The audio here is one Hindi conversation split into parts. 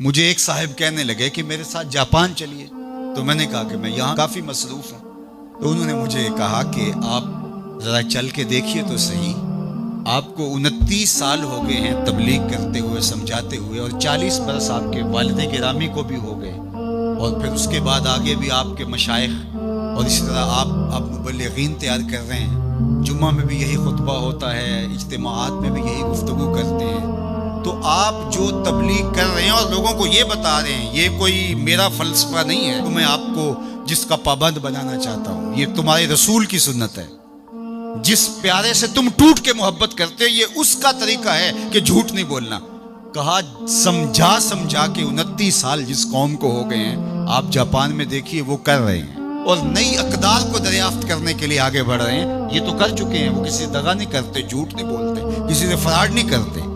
मुझे एक साहब कहने लगे कि मेरे साथ जापान चलिए, तो मैंने कहा कि मैं यहाँ काफ़ी मसरूफ़ हूँ। तो उन्होंने मुझे कहा कि आप ज़रा चल के देखिए तो सही, आपको 29 साल हो गए हैं तबलीग करते हुए, समझाते हुए, और 40 बरस आपके वालिद गिरामी को भी हो गए, और फिर उसके बाद आगे भी आपके मशाइख और इसी तरह आप मुबल्लिगीन तैयार कर रहे हैं। जुम्मा में भी यही खुतबा होता है, इज्तिमाआत में भी यही गुफ्तगू करते हैं। तो आप जो तबलीग कर रहे हैं और लोगों को ये बता रहे हैं, ये कोई मेरा फलसफा नहीं है, तो मैं आपको जिसका पाबंद बनाना चाहता हूँ, ये तुम्हारे रसूल की सुन्नत है। जिस प्यारे से तुम टूट के मोहब्बत करते हो, ये उसका तरीका है कि झूठ नहीं बोलना। कहा समझा समझा के 29 साल जिस कौम को हो गए हैं, आप जापान में देखिए वो कर रहे हैं, और नई अकदार को दरियाफ्त करने के लिए आगे बढ़ रहे हैं। ये तो कर चुके हैं, वो किसी से दगा नहीं करते, झूठ नहीं बोलते, किसी से फराड नहीं करते।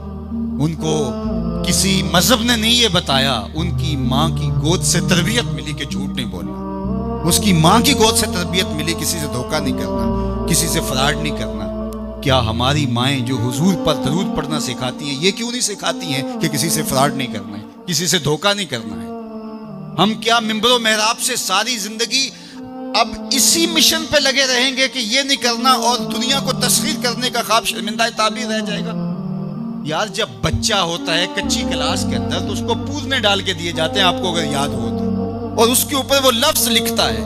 उनको किसी मजहब ने नहीं ये बताया, उनकी माँ की गोद से तरबियत मिली कि झूठ नहीं बोलना, उसकी माँ की गोद से तरबियत मिली किसी से धोखा नहीं करना, किसी से फराड नहीं करना। क्या हमारी माएँ जो हुजूर पर दरूद पढ़ना सिखाती हैं, ये क्यों नहीं सिखाती हैं कि किसी से फराड नहीं करना है, किसी से धोखा नहीं करना है? हम क्या मिंबरो मेहराब से सारी जिंदगी अब इसी मिशन पे लगे रहेंगे कि ये नहीं करना, और दुनिया को तस्खीर करने का ख्वाब शर्मिंदा ताबीर रह जाएगा? यार, जब बच्चा होता है कच्ची क्लास के अंदर, तो उसको पूरने डाल के दिए जाते हैं, आपको अगर याद हो तो, और उसके ऊपर वो लफ्ज लिखता है,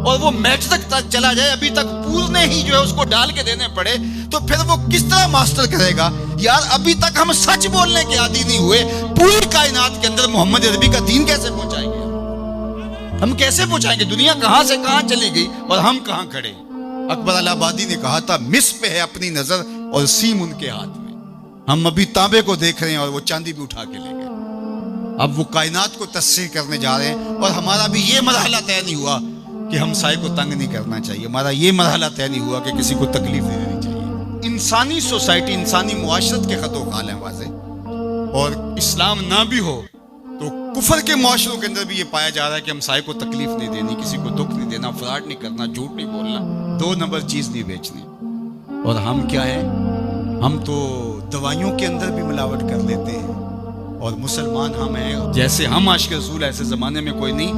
और वो मैट्रिक तक चला जाए, अभी तक पूरने ही जो है उसको डाल के देने पड़े, तो फिर वो किस तरह मास्टर करेगा? यार, अभी तक हम सच बोलने के आदी नहीं हुए। पूरी कायनात के अंदर मोहम्मद अरबी का दीन कैसे पहुंचाएंगे? हम कैसे पहुंचाएंगे? दुनिया कहां से कहां चली गई और हम कहां खड़े? अकबर अलाहाबादी ने कहा था, मिस पे है अपनी नजर और सीम उनके हाथ में। हम अभी तांबे को देख रहे हैं और वो चांदी भी उठा के ले गए। अब वो कायनात को तस्सीर करने जा रहे हैं, और हमारा भी ये मरहला तय नहीं हुआ कि हम साए को तंग नहीं करना चाहिए, हमारा ये मरहला तय नहीं हुआ कि किसी को तकलीफ नहीं देनी चाहिए। इंसानी सोसाइटी, इंसानी मुआशरत के खतो खाल हैं वाज़े, और इस्लाम ना भी हो तो कुफर के मुआशरों के अंदर भी ये पाया जा रहा है कि हम साए को तकलीफ नहीं देनी, किसी को दुख नहीं देना, फ्रॉड नहीं करना, झूठ नहीं बोलना, 2 नंबर चीज नहीं बेचनी। और हम क्या है? हम तो दवाइयों के अंदर भी मिलावट कर लेते हैं, और मुसलमान हम हैं, जैसे हम आशिक़ रसूल ऐसे ज़माने में कोई नहीं।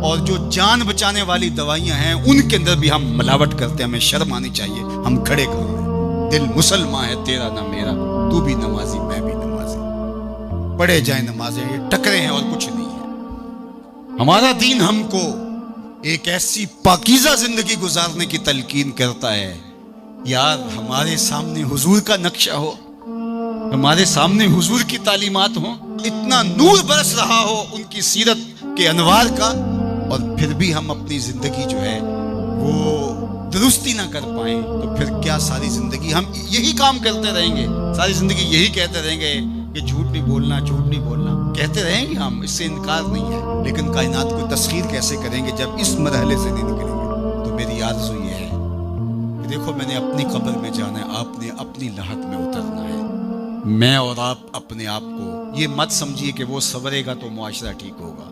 और जो जान बचाने वाली दवाइयाँ हैं उनके अंदर भी हम मिलावट करते हैं। हमें शर्म आनी चाहिए। हम खड़े कहाँ हैं? दिल मुसलमान है तेरा ना मेरा, तू भी नमाजी मैं भी नमाजी, पढ़े जाए नमाजें, ये टकरे हैं और कुछ नहीं है। हमारा दीन हमको एक ऐसी पाकीज़ा जिंदगी गुजारने की तलकीन करता है। यार, हमारे सामने हुजूर का नक्शा हो, हमारे सामने हुजूर की तालीमात हो, इतना नूर बरस रहा हो उनकी सीरत के अनवार का, और फिर भी हम अपनी जिंदगी जो है वो दुरुस्ती ना कर पाए, तो फिर क्या सारी जिंदगी हम यही काम करते रहेंगे? सारी जिंदगी यही कहते रहेंगे कि झूठ नहीं बोलना, झूठ नहीं बोलना, कहते रहेंगे हम, इससे इनकार नहीं है। लेकिन कायनात को तस्खीर कैसे करेंगे जब इस मरहले से नहीं निकलेंगे? तो मेरी आरज़ू ये है कि देखो, मैंने अपनी कब्र में जाना है, आपने अपनी लहद में उतरना है। मैं और आप अपने आप को ये मत समझिए कि वो संवरेगा तो मुआशरा ठीक होगा।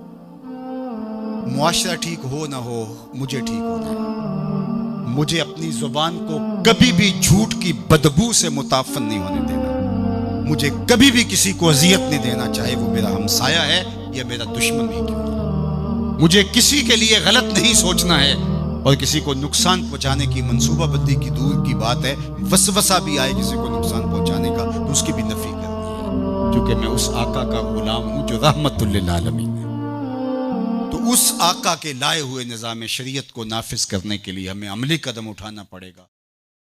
मुआशरा ठीक हो ना हो, मुझे ठीक होना है। मुझे अपनी जुबान को कभी भी झूठ की बदबू से मुताफन नहीं होने देना। मुझे कभी भी किसी को अजियत नहीं देना, चाहे वो मेरा हमसाया है या मेरा दुश्मन ही क्यों ना। मुझे किसी के लिए गलत नहीं सोचना है, और किसी को नुकसान पहुंचाने की मंसूबाबंदी की दूर की बात है, वसवसा भी आए किसी को नुकसान पहुंचाने का, तो उसकी भी नफी करनी है, क्योंकि मैं उस आका का गुलाम हूं जो रहमतुल लिल आलमीन है। तो उस आका के लाए हुए निज़ाम शरीयत को नाफिज करने के लिए हमें अमली कदम उठाना पड़ेगा।